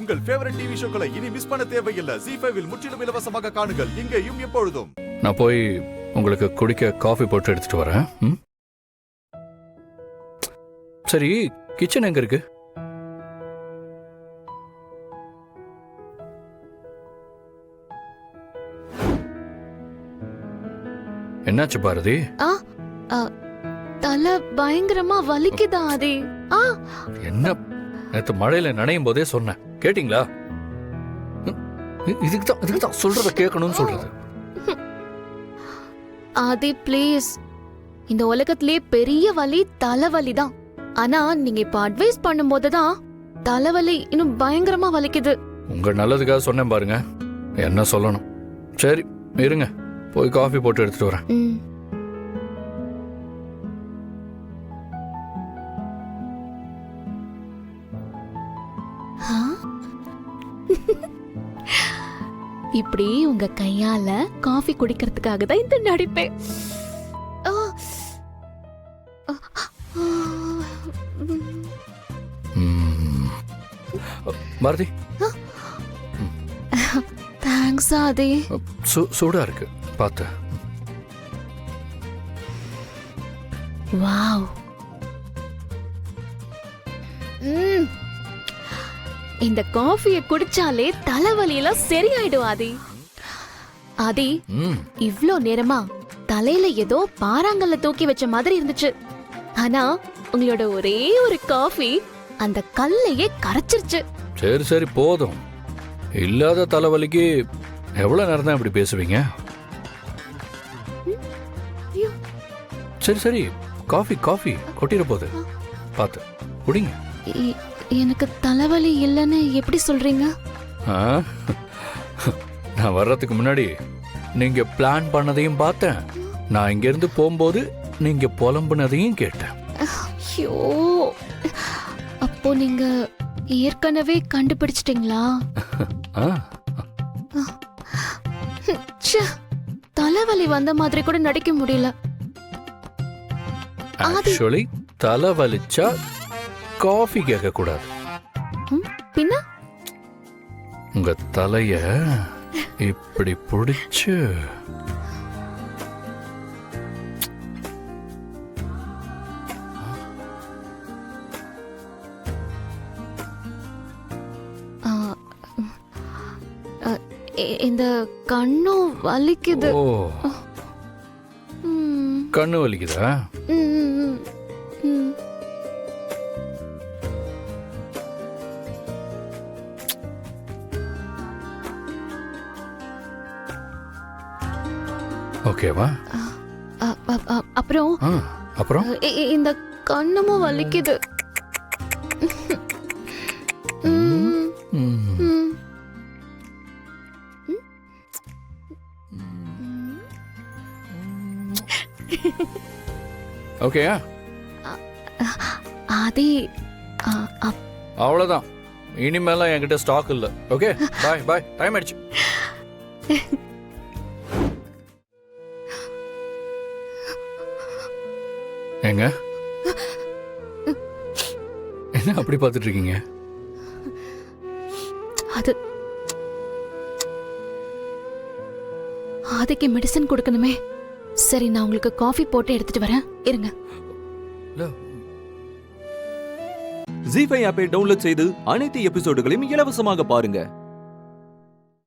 உங்கள் favourite TV ஷோக்களை இனி miss பண்ண தேவையில்லை. ZEE5 இல் முற்றிலும் இலவசமாக காணுங்கள். இங்கேயும் எப்பொழுதும். நான் போய் உங்களுக்கு குடிக்க காஃபி போட்டு எடுத்துட்டு வரேன். சரி, கிச்சன் எங்க இருக்கு? என்னாச்சு பாரதி? தலை பயங்கரமா வலிக்குதா ஆதி? என்ன நேத்து மழையில நனையும் போதே சொன்னேன், கேட்டீங்களா? இதுக்குதான் சொல்றத கேட்கணும்னு சொல்றது. ஆதி ப்ளீஸ், இந்த உலகத்திலே பெரிய வலி தலைவலி தான். ஆனா நீங்க இப்ப அட்வைஸ் பண்ணும் போதுதான் தலைவலி இன்னும் பயங்கரமா வலிக்குது. உங்க நல்லதுக்காக சொன்னேன் பாருங்க, என்ன சொல்லணும். சரி இருங்க, போய் காஃபி போட்டு எடுத்துட்டு வரேன். இப்படி உங்க கையால காஃபி குடிக்கிறதுக்காக தான் இந்த நடிப்பே. பாரதி, தேங்க்ஸ் ஆதி. சூடா இருக்கு, பார்த்து. வாவ், இந்த காஃபியை குடிச்சாலே தலைவலியெல்லாம் சரியாயிடும் ஆதி. ஆதி, இவ்ளோ நேரமா தலையில ஏதோ பாறாங்கல்ல தூக்கி வச்ச மாதிரி இருந்துச்சு. ஆனா உங்களோட ஒரே ஒரு காஃபி அந்த கல்லையே கரைச்சிருச்சு. சரி சரி போதும். இல்லாத தலைவலிக்கு எவ்வளவு நேரம் தான் இப்படி பேசுவீங்க? சரி சரி, காஃபி காஃபி கொட்டிட போகுது, பார்த்து குடிங்க. எனக்கு தலைவலி இல்லைன்னு எப்படி சொல்றீங்க? நான் வர்றதுக்கு முன்னாடி நீங்க பிளான் பண்ணதையும் பார்த்தேன். நான் இங்க இருந்து போகும்போது நீங்க புலம்புனதையும் கேட்டேன். ஐயோ, அப்போ நீங்க ஏற்கனவே கண்டுபிடிச்சிட்டீங்களா? தலைவலி வந்த மாதிரி கூட நடிக்க முடியல. ஆக்சுவலி தலைவலிச்சா காஃபி கேட்க கூடாது. பின்ன உங்க தலைய இப்படி பிடிச்சு இந்த கண்ணும் வலிக்குது. கண்ணு வலிக்குதா? ஓகேவா? அப்புறம் அப்புறம் இந்த கண்ணமும் வலிக்குது. ஓகேயா? ஆதி, அவ்வளவுதான். இனிமேலாம் என்கிட்ட ஸ்டாக் இல்ல. ஓகே, பாய் பாய், டைம் ஆயிடுச்சு. ஏங்க, என்ன அப்படி பார்த்துட்டு இருக்கீங்க? அதுக்கு மெடிசன் கொடுக்கணுமே. சரி, நான் உங்களுக்கு காஃபி போட்டு எடுத்துட்டு வரேன், இருங்க. ZEE5 ஆப்பை டவுன்லோட் செய்து அனைத்து எபிசோடுகளையும் இலவசமாக பாருங்க.